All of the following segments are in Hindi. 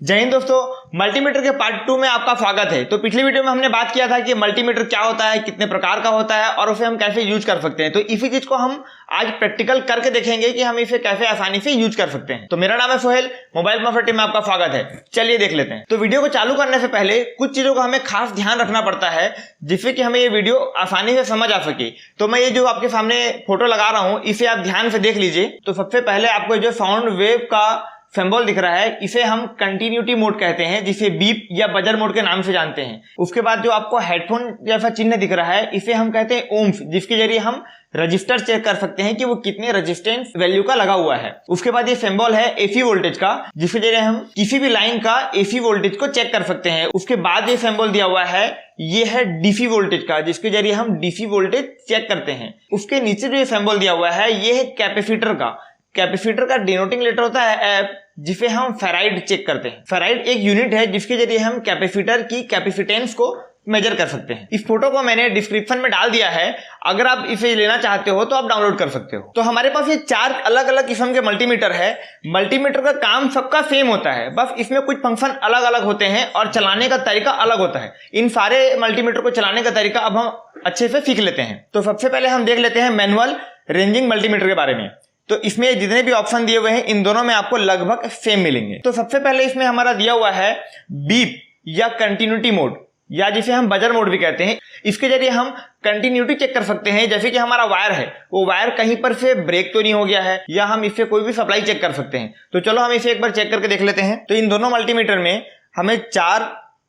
जय हिंद दोस्तों, मल्टीमीटर के पार्ट 2 में आपका स्वागत है। तो पिछली वीडियो में हमने बात किया था कि मल्टीमीटर क्या होता है, कितने प्रकार का होता है और उसे हम कैसे यूज कर सकते हैं। तो इसी चीज को हम आज प्रैक्टिकल करके देखेंगे कि हम इसे कैसे आसानी से यूज कर सकते हैं। तो मेरा नाम है सोहेल, मोबाइल माफिया टीम में आपका स्वागत है। चलिए देख लेते हैं। तो वीडियो को चालू करने से पहले कुछ चीजों का हमें खास ध्यान रखना पड़ता है जिससे कि हमें ये वीडियो आसानी से समझ आ सके। तो मैं ये जो आपके सामने फोटो लगा रहा हूँ इसे आप ध्यान से देख लीजिए। तो सबसे पहले आपको जो साउंड वेव का सिंबल दिख रहा है इसे हम कंटिन्यूटी मोड कहते हैं, जिसे बीप या बजर मोड के नाम से जानते हैं। उसके बाद जो आपको हेडफोन जैसा चिन्ह दिख रहा है इसे हम कहते हैं ओम्स, जिसके जरिए हम रजिस्टर चेक कर सकते हैं कि वो कितने रेजिस्टेंस वैल्यू का लगा हुआ है। उसके बाद ये सिंबल है एसी वोल्टेज का, जिसके जरिए हम किसी भी लाइन का एसी वोल्टेज को चेक कर सकते हैं। उसके बाद ये सिंबल दिया हुआ है ये है डीसी वोल्टेज का, जिसके जरिए हम डीसी वोल्टेज चेक करते हैं। उसके नीचे जो ये सिंबल दिया हुआ है ये है कैपेसिटर का। कैपेसिटर का डिनोटिंग लेटर होता है एफ, जिसे हम फेराइड चेक करते हैं। फेराइड एक यूनिट है जिसके जरिए हम कैपेसिटर की कैपेसिटेंस को मेजर कर सकते हैं। इस फोटो को मैंने डिस्क्रिप्शन में डाल दिया है, अगर आप इसे लेना चाहते हो तो आप डाउनलोड कर सकते हो। तो हमारे पास ये 4 अलग अलग किस्म के मल्टीमीटर है। मल्टीमीटर का काम सबका सेम होता है, बस इसमें कुछ फंक्शन अलग अलग होते हैं और चलाने का तरीका अलग होता है। इन सारे मल्टीमीटर को चलाने का तरीका अब हम अच्छे से सीख लेते हैं। तो सबसे पहले हम देख लेते हैं मैनुअल रेंजिंग मल्टीमीटर के बारे में। तो इसमें जितने भी ऑप्शन दिए हुए हैं इन दोनों में आपको लगभग सेम मिलेंगे। तो सबसे पहले इसमें हमारा दिया हुआ है बीप या कंटिन्यूटी मोड, या जिसे हम बजर मोड भी कहते हैं। इसके जरिए हम कंटिन्यूटी चेक कर सकते हैं, जैसे कि हमारा वायर है वो वायर कहीं पर से ब्रेक तो नहीं हो गया है, या हम इससे कोई भी सप्लाई चेक कर सकते हैं। तो चलो हम इसे एक बार चेक करके देख लेते हैं। तो इन दोनों मल्टीमीटर में हमें 4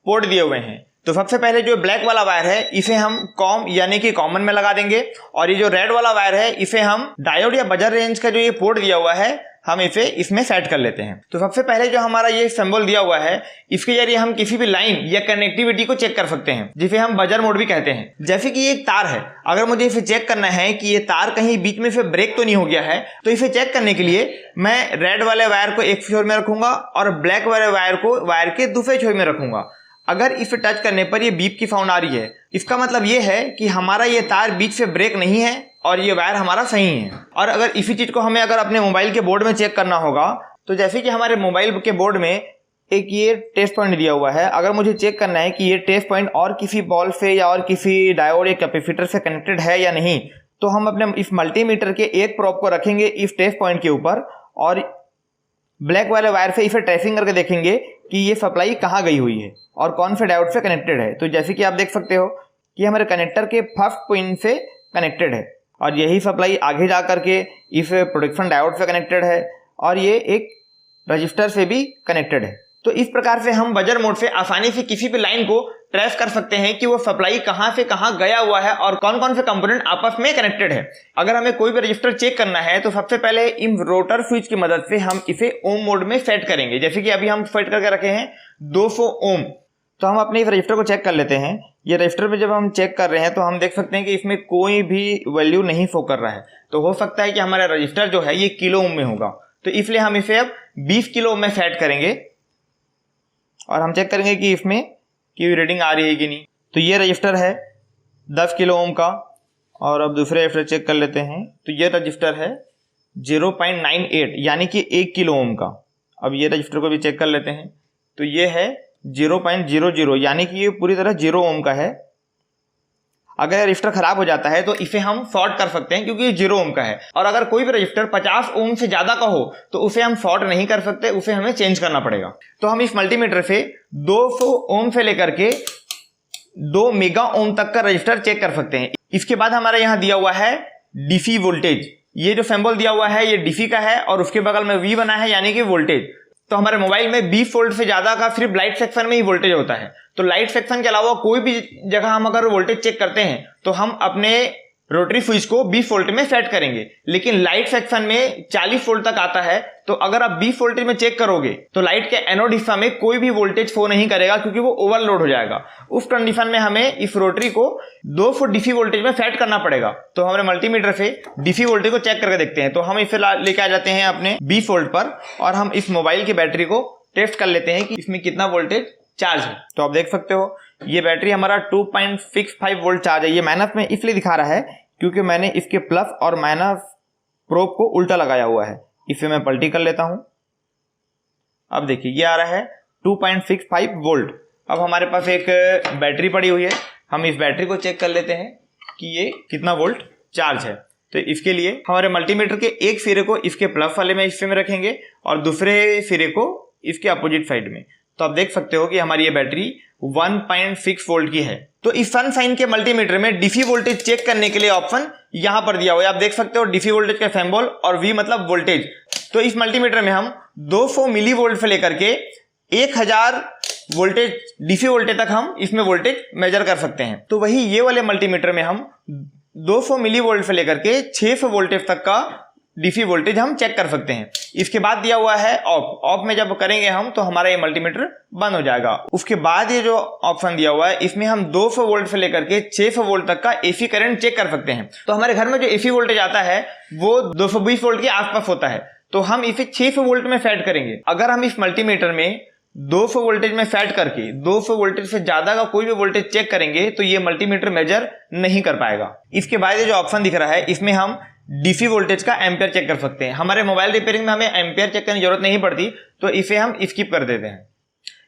पोर्ट दिए हुए हैं। तो सबसे पहले जो ब्लैक वाला वायर है इसे हम कॉम यानी कि कॉमन में लगा देंगे, और ये जो रेड वाला वायर है इसे हम डायोड या बजर रेंज का जो ये पोर्ट दिया हुआ है हम इसे इसमें सेट कर लेते हैं। तो सबसे पहले जो हमारा ये सिंबल दिया हुआ है इसके जरिए हम किसी भी लाइन या कनेक्टिविटी को चेक कर सकते हैं, जिसे हम बजर मोड भी कहते हैं। जैसे कि ये एक तार है, अगर मुझे इसे चेक करना है कि ये तार कहीं बीच में से ब्रेक तो नहीं हो गया है, तो इसे चेक करने के लिए मैं रेड वाले वायर को एक छोर में रखूंगा और ब्लैक वाले वायर को वायर के दूसरे छोर में रखूंगा। अगर इसे टच करने पर ये बीप की साउंड आ रही है, इसका मतलब ये है कि हमारा ये तार बीच से ब्रेक नहीं है और ये वायर हमारा सही है। और अगर इसी चीज को हमें अगर अपने मोबाइल के बोर्ड में चेक करना होगा, तो जैसे कि हमारे मोबाइल के बोर्ड में एक ये टेस्ट पॉइंट दिया हुआ है, अगर मुझे चेक करना है कि ये टेस्ट पॉइंट और किसी बॉल से या और किसी डायोड या कैपेसिटर से कनेक्टेड है या नहीं, तो हम अपने इस मल्टीमीटर के एक प्रोब को रखेंगे इस टेस्ट पॉइंट के ऊपर और ब्लैक वाले वायर से इसे ट्रेसिंग करके देखेंगे कि ये सप्लाई कहाँ गई हुई है और कौन से डायोड से कनेक्टेड है। तो जैसे कि आप देख सकते हो कि हमारे कनेक्टर के फर्स्ट पिन से कनेक्टेड है और यही सप्लाई आगे जा करके इस प्रोटेक्शन डायोड से कनेक्टेड है और ये एक रजिस्टर से भी कनेक्टेड है। तो इस प्रकार से हम बजर मोड से आसानी से किसी भी लाइन को ट्रेस कर सकते हैं कि वो सप्लाई कहां से कहां गया हुआ है और कौन कौन से कंपोनेंट आपस में कनेक्टेड है। अगर हमें कोई भी रजिस्टर चेक करना है तो सबसे पहले इन रोटर स्विच की मदद से हम इसे ओम मोड में सेट करेंगे। जैसे कि अभी हम सेट करके रखे हैं 200 ओम। तो हम अपने इस रजिस्टर को चेक कर लेते हैं। ये रजिस्टर पे जब हम चेक कर रहे हैं तो हम देख सकते हैं कि इसमें कोई भी वैल्यू नहीं शो कर रहा है। तो हो सकता है कि हमारा रजिस्टर जो है ये किलो ओम में होगा, तो इसलिए हम इसे अब 20 किलो ओम में सेट करेंगे और हम चेक करेंगे कि इसमें की रीडिंग आ रही है कि नहीं। तो ये रजिस्टर है 10 किलो ओम का, और अब दूसरे रजिस्टर चेक कर लेते हैं। तो ये रजिस्टर है 0.98 यानी कि 1 किलो ओम का। अब ये रजिस्टर को भी चेक कर लेते हैं। तो ये है 0.00 यानी कि ये पूरी तरह 0 ओम का है। अगर रजिस्टर खराब हो जाता है तो इसे हम शॉर्ट कर सकते हैं क्योंकि ये 0 ओम का है। और अगर कोई भी रजिस्टर 50 ओम से ज्यादा का हो तो उसे हम शॉर्ट नहीं कर सकते, उसे हमें चेंज करना पड़ेगा। तो हम इस मल्टीमीटर से 200 ओम से लेकर के 2 मेगा ओम तक का रजिस्टर चेक कर सकते हैं। इसके बाद हमारा यहाँ दिया हुआ है डीसी वोल्टेज। ये जो सिंबल दिया हुआ है ये डीसी का है और उसके बगल में वी बना है यानी कि वोल्टेज। तो हमारे मोबाइल में 20 वोल्ट से ज्यादा का सिर्फ लाइट सेक्शन में ही वोल्टेज होता है। तो लाइट सेक्शन के अलावा कोई भी जगह हम अगर वोल्टेज चेक करते हैं तो हम अपने रोटरी स्विच को 20 वोल्ट में सेट करेंगे, लेकिन लाइट सेक्शन में 40 वोल्ट तक आता है। तो अगर आप 20 वोल्टेज में चेक करोगे तो लाइट के एनोड हिस्सा में कोई भी वोल्टेज शो नहीं करेगा क्योंकि वो ओवरलोड हो जाएगा। उस कंडीशन में हमें इस रोटरी को 200 डीसी वोल्टेज में सेट करना पड़ेगा। तो हमारे मल्टीमीटर से डीसी वोल्टेज को चेक करके देखते हैं। तो हम इसे लेके आ जाते हैं अपने 20 वोल्ट पर और हम इस मोबाइल की बैटरी को टेस्ट कर लेते हैं कि इसमें कितना वोल्टेज चार्ज है। तो आप देख सकते हो ये बैटरी हमारा 2.65 वोल्ट चार्ज है। ये माइनस में इसलिए दिखा रहा है क्योंकि मैंने इसके प्लस और माइनस प्रोब को उल्टा लगाया हुआ है। इसे मैं पलटी कर लेता हूं। अब देखिए ये आ रहा है 2.65 वोल्ट। अब हमारे पास एक बैटरी पड़ी हुई है, हम इस बैटरी को चेक कर लेते हैं कि ये कितना वोल्ट चार्ज है। तो इसके लिए हमारे मल्टीमीटर के एक सिरे को इसके प्लस वाले में हिस्से में रखेंगे और दूसरे सिरे को इसके अपोजिट साइड में। तो आप देख सकते हो कि हमारी ये बैटरी 1.6 वोल्ट की है। तो इस सनशाइन के मल्टीमीटर में डीसी वोल्टेज चेक करने के लिए ऑप्शन यहां पर दिया हुआ है। आप देख सकते हो डीसी वोल्टेज का सिंबल और वी मतलब वोल्टेज। तो इस मल्टीमीटर में हम 200 मिली वोल्ट से लेकर के 1000 वोल्टेज डीसी वोल्टेज तक हम इसमें वोल्टेज मेजर कर सकते हैं। तो वही ये वाले मल्टीमीटर में हम 200 मिली वोल्ट से लेकर के 600 वोल्टेज तक का डीसी वोल्टेज हम चेक कर सकते हैं। इसके बाद दिया हुआ है ऑफ। ऑफ में जब करेंगे हम तो हमारा ये मल्टीमीटर बंद हो जाएगा। उसके बाद ये जो ऑप्शन दिया हुआ है इसमें हम 200 वोल्ट से लेकर के 600 वोल्ट तक का एसी करंट चेक कर सकते हैं। तो हमारे घर में जो एसी वोल्टेज आता है वो 220 वोल्ट के आसपास होता है, तो हम इसे 600 वोल्ट में सेट करेंगे। अगर हम इस मल्टीमीटर में 200 वोल्टेज में सेट करके 200 वोल्टेज से ज्यादा का कोई भी वोल्टेज चेक करेंगे तो ये मल्टीमीटर मेजर नहीं कर पाएगा। इसके बाद ये जो ऑप्शन दिख रहा है इसमें हम डीसी वोल्टेज का एम्पियर चेक कर सकते हैं। हमारे मोबाइल रिपेयरिंग में हमें एम्पियर चेक करने की जरूरत नहीं पड़ती, तो इसे हम स्किप कर देते हैं।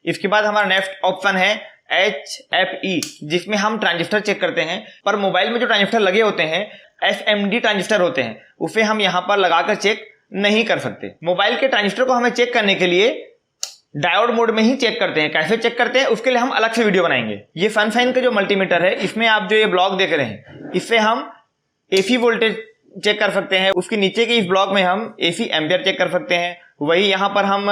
इसके बाद हमारा नेक्स्ट ऑप्शन है HFE, जिसमें हम ट्रांजिस्टर चेक करते हैं। पर मोबाइल में जो ट्रांजिस्टर लगे होते हैं SMD ट्रांजिस्टर होते हैं, उसे हम यहाँ पर लगाकर चेक नहीं कर सकते। मोबाइल के ट्रांजिस्टर को हमें चेक करने के लिए डायोड मोड में ही चेक करते हैं। कैसे चेक करते हैं उसके लिए हम अलग से वीडियो बनाएंगे। ये सनशाइन का जो मल्टीमीटर है इसमें आप जो ये ब्लॉक देख रहे हैं इससे हम AC वोल्टेज चेक कर सकते हैं। उसके नीचे के इस ब्लॉक में हम AC एम्पियर चेक कर सकते हैं। वही यहाँ पर हम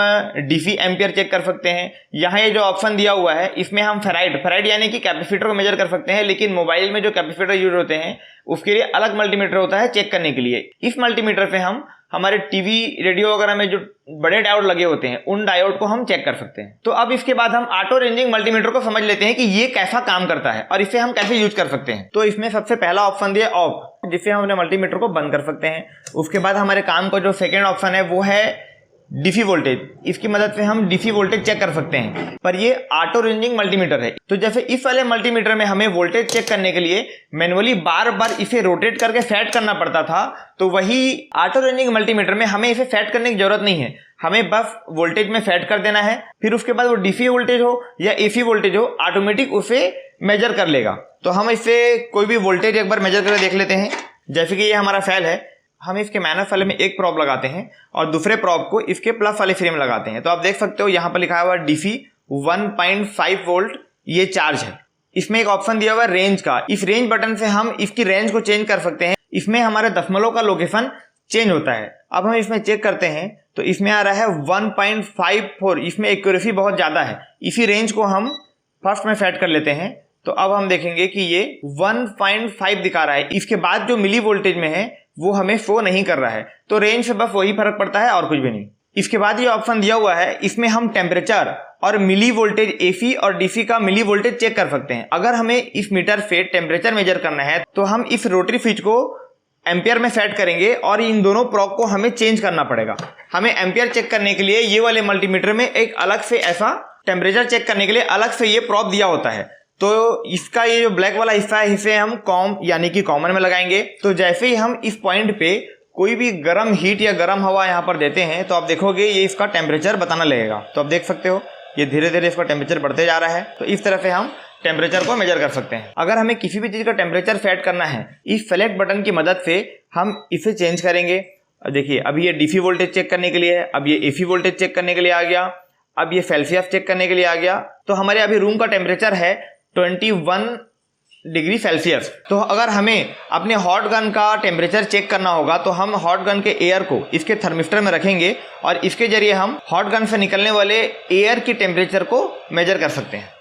DC एम्पियर चेक कर सकते हैं। यहाँ ये जो ऑप्शन दिया हुआ है इसमें हम फेराइड यानी कि कैपेसिटर को मेजर कर सकते हैं। लेकिन मोबाइल में जो कैपेसिटर यूज होते हैं उसके लिए अलग मल्टीमीटर होता है चेक करने के लिए। इस मल्टीमीटर पे हम हमारे टीवी रेडियो वगैरह में जो बड़े डायोड लगे होते हैं उन डायोड को हम चेक कर सकते हैं। तो अब इसके बाद हम ऑटो रेंजिंग मल्टीमीटर को समझ लेते हैं कि ये कैसा काम करता है और इसे हम कैसे यूज कर सकते हैं। तो इसमें सबसे पहला ऑप्शन दिया ऑफ, जिससे हम अपने मल्टीमीटर को बंद कर सकते हैं। उसके बाद हमारे काम का जो सेकेंड ऑप्शन है वो है डीसी वोल्टेज। इसकी मदद से हम डीसी वोल्टेज चेक कर सकते हैं, पर ये ऑटो रेंजिंग मल्टीमीटर है। तो जैसे इस वाले मल्टीमीटर में हमें वोल्टेज चेक करने के लिए मैनुअली बार बार इसे रोटेट करके सेट करना पड़ता था, तो वही ऑटो रेंजिंग मल्टीमीटर में हमें इसे सेट करने की जरूरत नहीं है। हमें बस वोल्टेज में सेट कर देना है, फिर उसके बाद वो डीसी वोल्टेज हो या एसी वोल्टेज हो ऑटोमेटिक उसे मेजर कर लेगा। तो हम इससे कोई भी वोल्टेज एक बार मेजर करके देख लेते हैं। जैसे कि ये हमारा सेल है, हम इसके माइनस वाले में एक प्रॉब लगाते हैं और दूसरे प्रॉब को इसके प्लस वाले फ्रेम लगाते हैं। तो आप देख सकते हो यहाँ पर लिखा हुआ डीसी 1.5 वोल्ट ये चार्ज है। इसमें एक ऑप्शन दिया हुआ है रेंज का। इस रेंज बटन से हम इसकी रेंज को चेंज कर सकते हैं। इसमें हमारे दशमलव का लोकेशन चेंज होता है। अब हम इसमें चेक करते हैं तो इसमें आ रहा है 1.54। इसमें एक्यूरेसी बहुत ज्यादा है। इसी रेंज को हम फर्स्ट में सेट कर लेते हैं। तो अब हम देखेंगे कि ये 1.5 दिखा रहा है। इसके बाद जो मिली वोल्टेज में है वो हमें शो नहीं कर रहा है। तो रेंज से बस वही फर्क पड़ता है और कुछ भी नहीं। इसके बाद ये ऑप्शन दिया हुआ है, इसमें हम टेम्परेचर और मिली वोल्टेज एसी और डीसी का मिली वोल्टेज चेक कर सकते हैं। अगर हमें इस मीटर से टेम्परेचर मेजर करना है तो हम इस रोटरी स्विच को एम्पियर में सेट करेंगे और इन दोनों प्रॉब को हमें चेंज करना पड़ेगा। हमें एम्पियर चेक करने के लिए ये वाले मल्टीमीटर में एक अलग से ऐसा टेम्परेचर चेक करने के लिए अलग से ये प्रॉब दिया होता है। तो इसका ये जो ब्लैक वाला हिस्सा है इसे हम कॉम यानी कि कॉमन में लगाएंगे। तो जैसे ही हम इस पॉइंट पे कोई भी गर्म हीट या गर्म हवा यहाँ पर देते हैं तो आप देखोगे ये इसका टेम्परेचर बताना लगेगा। तो आप देख सकते हो ये धीरे धीरे इसका टेम्परेचर बढ़ते जा रहा है। तो इस तरह से हम टेम्परेचर को मेजर कर सकते हैं। अगर हमें किसी भी चीज का टेम्परेचर सेट करना है इस सेलेक्ट बटन की मदद से हम इसे चेंज करेंगे। अब देखिए अभी ये डीसी वोल्टेज चेक करने के लिए है, अब ये एसी वोल्टेज चेक करने के लिए आ गया, अब ये सेल्सियस चेक करने के लिए आ गया। तो हमारे अभी रूम का टेम्परेचर है 21 डिग्री सेल्सियस। तो अगर हमें अपने हॉट गन का टेम्परेचर चेक करना होगा तो हम हॉट गन के एयर को इसके थर्मिस्टर में रखेंगे और इसके जरिए हम हॉट गन से निकलने वाले एयर की टेम्परेचर को मेजर कर सकते हैं।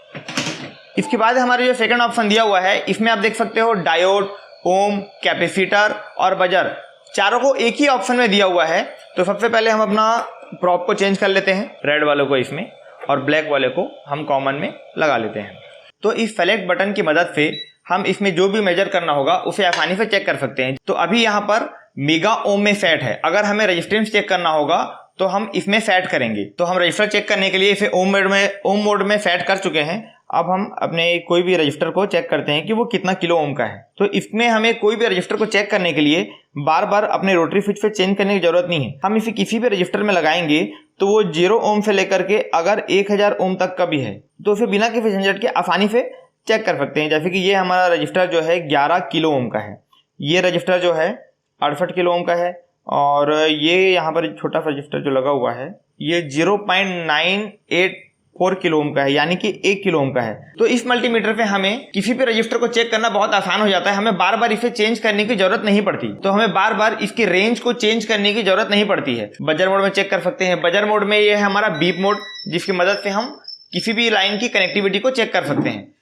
इसके बाद हमारे जो सेकंड ऑप्शन दिया हुआ है इसमें आप देख सकते हो डायोड, ओम, कैपेसिटर और बजर चारों को एक ही ऑप्शन में दिया हुआ है। तो सबसे पहले हम अपना प्रॉप को चेंज कर लेते हैं, रेड वाले को इसमें और ब्लैक वाले को हम कॉमन में लगा लेते हैं। तो इस सेलेक्ट बटन की मदद से हम इसमें जो भी मेजर करना होगा उसे आसानी से चेक कर सकते हैं। तो अभी यहाँ पर मेगा ओम में सेट है। अगर हमें रेजिस्टेंस चेक करना होगा तो हम इसमें सेट करेंगे। तो हम रजिस्टर चेक करने के लिए इसे ओम मोड में सेट कर चुके हैं। अब हम अपने कोई भी रजिस्टर को चेक करते हैं कि वो कितना किलो ओम का है। तो इसमें हमें कोई भी रजिस्टर को चेक करने के लिए बार बार अपने रोटरी स्विच पे चेंज करने की जरूरत नहीं है। हम इसे किसी भी रजिस्टर में लगाएंगे तो वो 0 ओम से लेकर के अगर 1000 ओम तक का भी है तो उसे बिना किसी झंझट के आसानी से चेक कर सकते हैं। जैसे कि ये हमारा रजिस्टर जो है 11 किलो ओम का है, ये रजिस्टर जो है 68 किलो ओम का है, और ये यहाँ पर छोटा सा रजिस्टर जो लगा हुआ है ये 0.984 किलो ओम का है, यानी कि 1 किलो ओम का है। तो इस मल्टीमीटर पे हमें किसी भी रजिस्टर को चेक करना बहुत आसान हो जाता है, हमें बार बार इसे चेंज करने की जरूरत नहीं पड़ती। तो हमें बार बार इसकी रेंज को चेंज करने की जरूरत नहीं पड़ती है। बजर मोड में चेक कर सकते हैं। बजर मोड में ये है हमारा बीप मोड, जिसकी मदद से हम किसी भी लाइन की कनेक्टिविटी को चेक कर सकते हैं।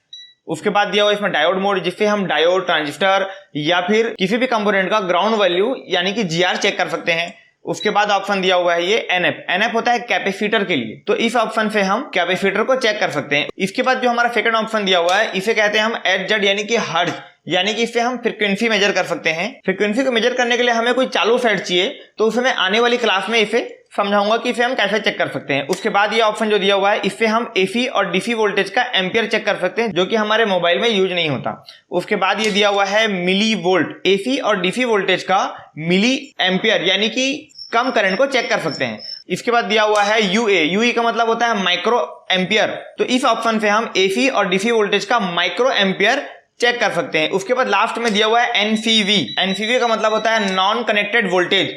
उसके बाद दिया हुआ इसमें डायोड मोड, जिससे हम डायोड, ट्रांजिस्टर या फिर किसी भी कंपोनेंट का ग्राउंड वैल्यू यानी कि जीआर चेक कर सकते हैं। उसके बाद ऑप्शन दिया हुआ है ये एनएफ। एनएफ होता है कैपेसिटर के लिए, तो इस ऑप्शन से हम कैपेसिटर को चेक कर सकते हैं। इसके बाद जो हमारा सेकंड ऑप्शन दिया हुआ है इसे कहते हैं हम एचजेड यानी कि हर्ट्ज, यानी कि इससे हम फ्रीक्वेंसी मेजर कर सकते हैं। फ्रीक्वेंसी को मेजर करने के लिए हमें कोई चालू सेट चाहिए, तो उसमें आने वाली क्लास में इसे समझाऊंगा कि इसे हम कैसे चेक कर सकते हैं। उसके बाद ये ऑप्शन जो दिया हुआ है इससे हम एसी और डीसी वोल्टेज का एम्पियर चेक कर सकते हैं, जो कि हमारे मोबाइल में यूज नहीं होता। उसके बाद ये दिया हुआ है मिली वोल्ट, एसी और डीसी वोल्टेज का मिली एम्पियर यानी कि कम करंट को चेक कर सकते हैं। इसके बाद दिया हुआ है यूए। यूए का मतलब होता है माइक्रो एम्पियर, तो इस ऑप्शन से हम एसी और डीसी वोल्टेज का माइक्रो एम्पियर चेक कर सकते हैं। उसके बाद लास्ट में दिया हुआ है एनसीवी। एनसीवी का मतलब होता है नॉन कनेक्टेड वोल्टेज।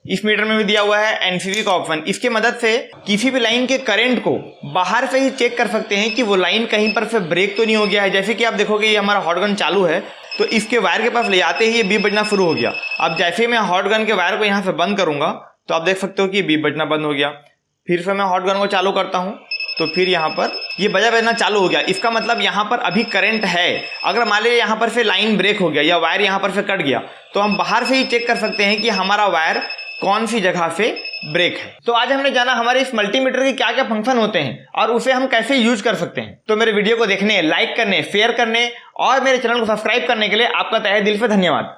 इस मीटर में भी दिया हुआ है एनसीवी का ऑप्शन। इसकी मदद से किसी भी लाइन के करंट को बाहर से ही चेक कर सकते हैं कि वो लाइन कहीं पर से ब्रेक तो नहीं हो गया है। जैसे कि आप देखोगे ये हमारा हॉट गन चालू है, तो इसके वायर के पास ले आते ही ये बीप बजना शुरू हो गया। अब जैसे मैं हॉट गन के वायर को यहाँ से बंद करूंगा तो आप देख सकते हो कि बीप बजना बंद हो गया। फिर से मैं हॉट गन को चालू करता हूँ तो फिर यहाँ पर ये बजना चालू हो गया। इसका मतलब यहाँ पर अभी करंट है। अगर मान लीजिए यहाँ पर से लाइन ब्रेक हो गया या वायर यहाँ पर से कट गया, तो हम बाहर से ही चेक कर सकते हैं कि हमारा वायर कौन सी जगह से ब्रेक है। तो आज हमने जाना हमारे इस मल्टीमीटर के क्या क्या फंक्शन होते हैं और उसे हम कैसे यूज कर सकते हैं। तो मेरे वीडियो को देखने, लाइक करने, शेयर करने और मेरे चैनल को सब्सक्राइब करने के लिए आपका तहे दिल से धन्यवाद।